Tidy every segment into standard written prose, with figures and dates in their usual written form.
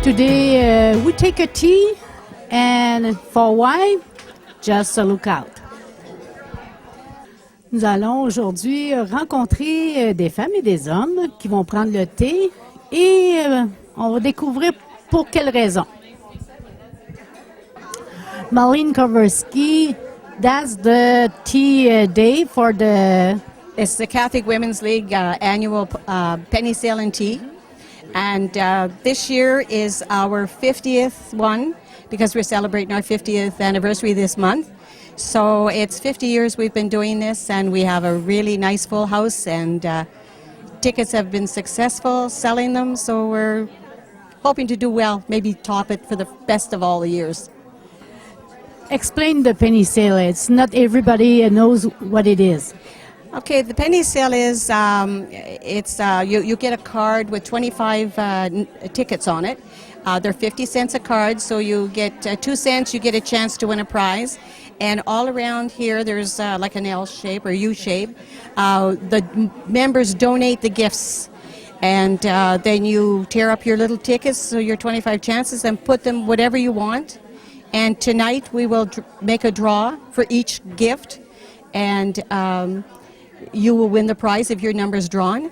Today we take a tea, and for a while, just a look out. Nous allons aujourd'hui rencontrer des femmes et des hommes qui vont prendre le thé et on va découvrir pour quelles raisons. Marlene Kowarski, that's the tea day for the... It's the Catholic Women's League annual penny sale and tea. And this year is our 50th one because we're celebrating our 50th anniversary this month. So it's 50 years we've been doing this, and we have a really nice full house, and tickets have been successful selling them, so we're hoping to do well, maybe top it for the best of all the years. Explain the penny sale. It's not everybody knows what it is. Okay, the penny sale is you get a card with 25 tickets on it. They're 50 cents a card, so you get 2 cents, you get a chance to win a prize. And all around here, there's like an L shape or U shape. The members donate the gifts, and then you tear up your little tickets, so your 25 chances, and put them whatever you want. And tonight we will make a draw for each gift, and you will win the prize if your number is drawn.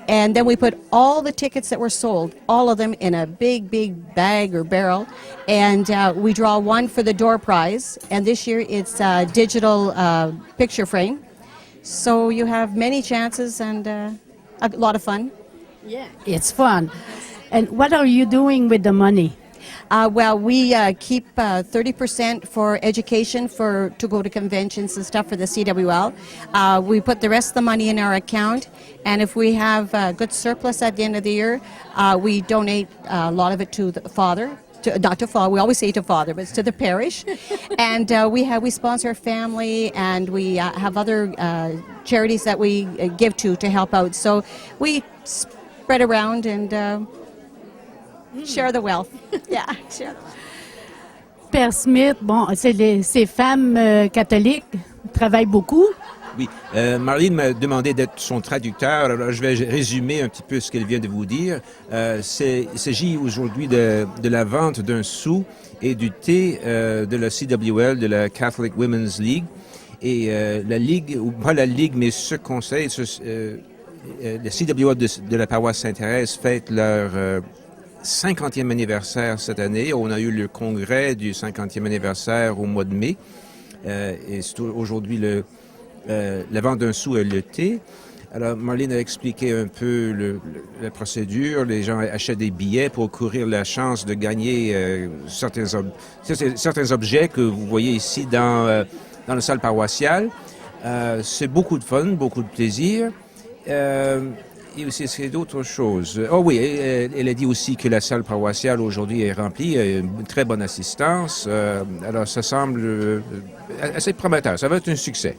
And then we put all the tickets that were sold, all of them, in a big, big bag or barrel, and we draw one for the door prize. And this year it's a digital picture frame. So you have many chances and a lot of fun. Yeah, it's fun. And what are you doing with the money? Well, we keep 30% for education to go to conventions and stuff for the CWL. We put the rest of the money in our account, and if we have good surplus at the end of the year, we donate a lot of it to the Father. Not to Father, we always say to Father, but it's to the parish. And we sponsor a family, and we have other charities that we give to help out. So we spread around and share the wealth. Yeah, share the wealth. Père Smith, bon, ces femmes catholiques travaillent beaucoup. Oui, Marlene m'a demandé d'être son traducteur. Alors, je vais résumer un petit peu ce qu'elle vient de vous dire. Il s'agit aujourd'hui de la vente d'un sou et du thé de la CWL, de la Catholic Women's League. Et la Ligue, ou pas la Ligue, mais ce conseil, la CWL de la paroisse Sainte-Thérèse fête leur 50e anniversaire cette année. On a eu le congrès du 50e anniversaire au mois de mai. Et c'est aujourd'hui la vente d'un sou et le thé. Alors, Marlene a expliqué un peu la procédure. Les gens achètent des billets pour courir la chance de gagner certains objets que vous voyez ici dans la salle paroissiale. C'est beaucoup de fun, beaucoup de plaisir. Et aussi, c'est d'autres choses. Oh oui, elle a dit aussi que la salle paroissiale aujourd'hui est remplie, une très bonne assistance. Alors, ça semble assez prometteur. Ça va être un succès.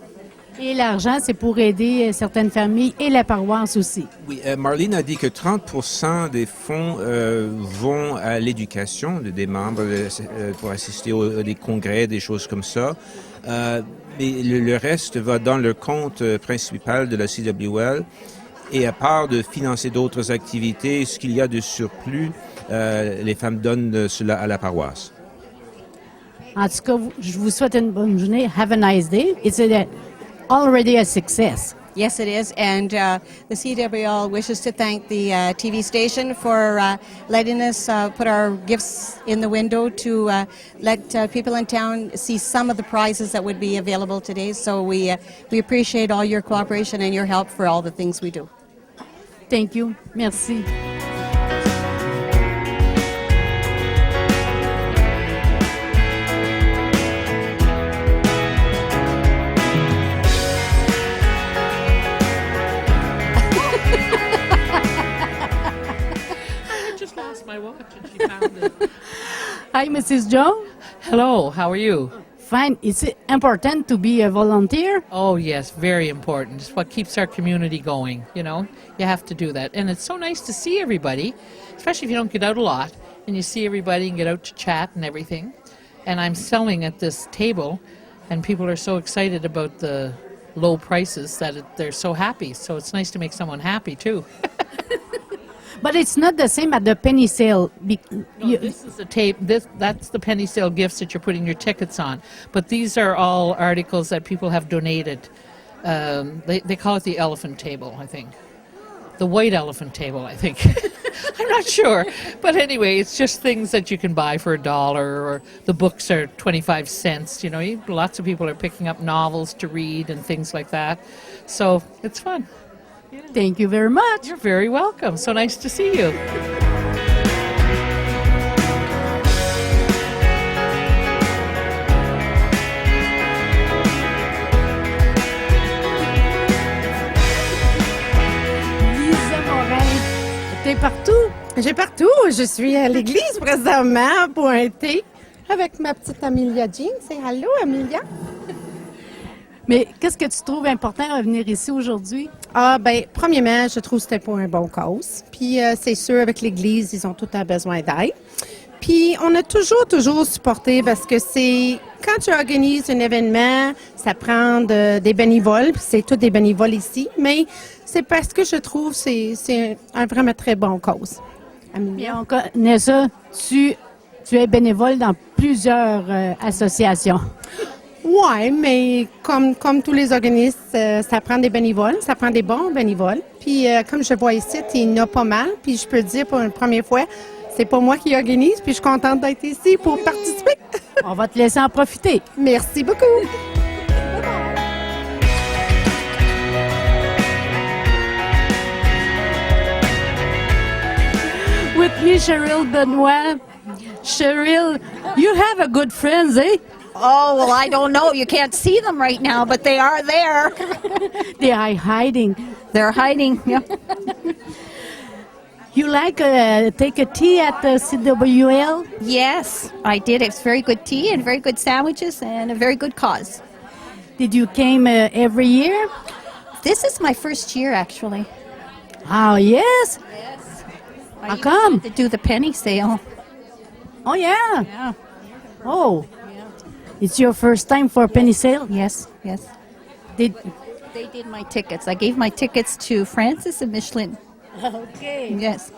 Et l'argent, c'est pour aider certaines familles et la paroisse aussi. Oui, Marlene a dit que 30% des fonds vont à l'éducation des membres pour assister à des congrès, des choses comme ça. Mais le reste va dans le compte principal de la CWL. Et à part de financer d'autres activités, ce qu'il y a de surplus, les femmes donnent cela à la paroisse. En tout cas, je vous souhaite une bonne journée. Have a nice day. It's already a success. Yes, it is. And the CWL wishes to thank the TV station for letting us put our gifts in the window to let people in town see some of the prizes that would be available today. So we appreciate all your cooperation and your help for all the things we do. Thank you. Merci. My watch and she found it. Hi, Mrs. Joe. Hello, how are you? Fine. Is it important to be a volunteer? Oh, yes, very important. It's what keeps our community going, you know. You have to do that. And it's so nice to see everybody, especially if you don't get out a lot, and you see everybody and get out to chat and everything. And I'm selling at this table, and people are so excited about the low prices that they're so happy. So it's nice to make someone happy, too. But it's not the same at the penny sale. No, this is the tape. That's the penny sale gifts that you're putting your tickets on. But these are all articles that people have donated. They call it the elephant table, I think. The white elephant table, I think. I'm not sure. But anyway, it's just things that you can buy for $1, or the books are 25 cents. You know, lots of people are picking up novels to read and things like that. So it's fun. Thank you very much. You're very welcome. So nice to see you. Lisa Morin, t'es partout? J'ai partout. Je suis à l'église présentement pour un thé avec ma petite Amelia Jean. C'est allô, Amelia? Mais qu'est-ce que tu trouves important à venir ici aujourd'hui? Ah, ben, premièrement, je trouve que c'était pour un bon cause. Puis, c'est sûr, avec l'église, ils ont tout un besoin d'aide. Puis, on a toujours supporté parce que c'est, quand tu organises un événement, ça prend des bénévoles, puis c'est tous des bénévoles ici, mais c'est parce que je trouve que c'est un vraiment très bon cause. Bien, on connaît ça. Tu es bénévole dans plusieurs associations. Ouais, mais comme tous les organismes, ça prend des bénévoles, ça prend des bons bénévoles. Puis comme je vois ici, il y en a pas mal. Puis je peux te dire pour une première fois, c'est pas moi qui organise, puis je suis contente d'être ici pour participer. On va te laisser en profiter. Merci beaucoup. With me, Cheryl Benoit. Cheryl, you have a good friends, eh? Oh, well, I don't know. You can't see them right now, but they are there. They are hiding. They're hiding. Yeah. You like take a tea at the CWL? Yes, I did. It's very good tea and very good sandwiches and a very good cause. Did you came every year? This is my first year, actually. Oh, yes? I How even come? had to do the penny sale. Oh, yeah. Yeah. Oh. It's your first time for a penny sale? Yes, yes. Did, They did my tickets. I gave my tickets to Francis and Michelin. okay. Yes.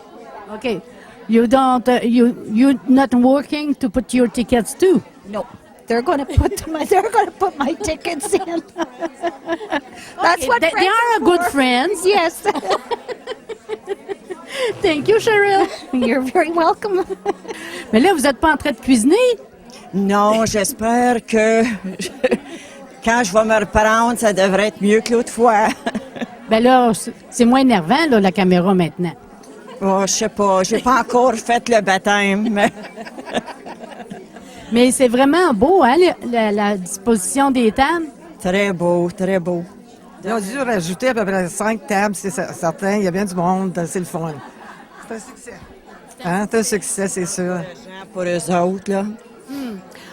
Okay. You don't, you not working to put your tickets too? No. They're going to put my tickets in. That's what They friends are a good friends. Yes. Thank you, Cheryl. You're very welcome. Mais là, vous n'êtes pas en train de cuisiner? Non, j'espère que quand je vais me reprendre, ça devrait être mieux que l'autre fois. Ben là, c'est moins énervant, là, la caméra, maintenant. Oh, je sais pas, j'ai pas encore fait le baptême. Mais... Mais c'est vraiment beau, hein, la disposition des tables. Très beau, très beau. Ils ont dû rajouter à peu près 5 tables, c'est certain. Il y a bien du monde, c'est le fun. C'est un succès. Hein? C'est un succès, c'est sûr. Pour eux autres, là.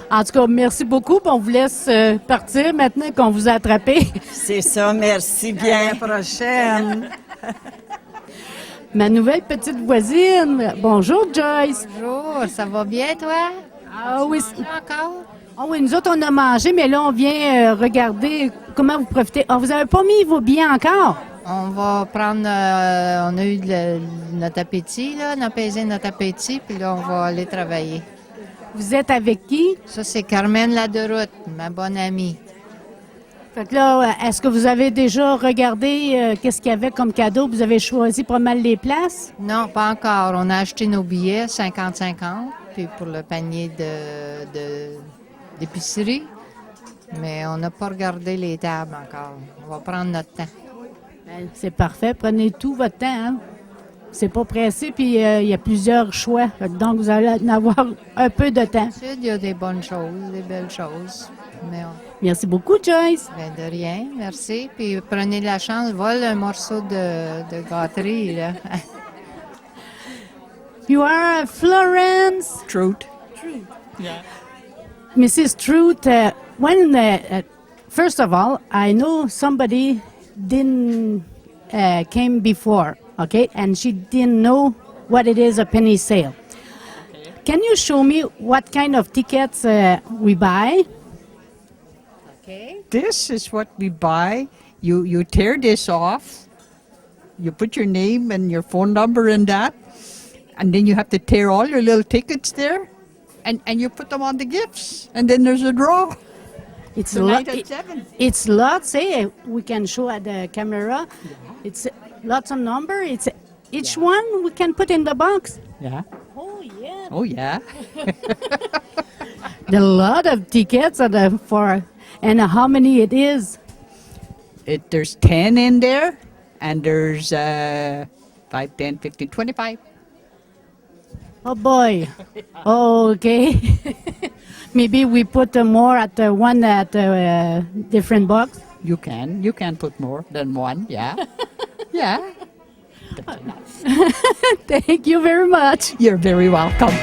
En tout cas, merci beaucoup. On vous laisse partir maintenant qu'on vous a attrapé. C'est ça, merci À bien. la prochaine. Ma nouvelle petite voisine. Bonjour, Joyce. Bonjour, ça va bien, toi? Ah oui. Encore? Ah oui, nous autres, on a mangé, mais là, on vient regarder comment vous profitez. Ah, vous n'avez pas mis vos billets encore? On va prendre, on a eu notre appétit, là, on a pesé notre appétit, puis là, on va aller travailler. Vous êtes avec qui? Ça, c'est Carmen Laderoute, ma bonne amie. Fait que là, est-ce que vous avez déjà regardé qu'est-ce qu'il y avait comme cadeau? Vous avez choisi pas mal les places? Non, pas encore. On a acheté nos billets, 50-50, puis pour le panier d'épicerie, mais on n'a pas regardé les tables encore. On va prendre notre temps. Ben, c'est parfait. Prenez tout votre temps, hein? C'est pas pressé, puis il y a plusieurs choix. Fait que donc, vous allez en avoir un peu de temps. D'habitude, il y a des bonnes choses, des belles choses, mais Merci beaucoup, Joyce. ben de rien, merci. Puis prenez la chance, vole un morceau de gâterie, là. You are Florence. Truth. Mrs. Truth, first of all, I know somebody didn't came before, okay, and she didn't know what it is a penny sale. Can you show me what kind of tickets we buy? Okay. This is what we buy. You tear this off, You put your name and your phone number in that, and then you have to tear all your little tickets there, and you put them on the gifts, and then there's a draw. It's Tonight at 7. It's lots. We can show at the camera. It's lots of number. It's each one we can put in the box. Yeah. Oh yeah. Oh, yeah. There are a lot of tickets for, and how many it is? There's 10 in there, and there's 5, 10, 15, 25. Oh boy. Okay. Maybe we put more at one at different box. You can put more than one, yeah. Yeah. Thank you very much. You're very welcome.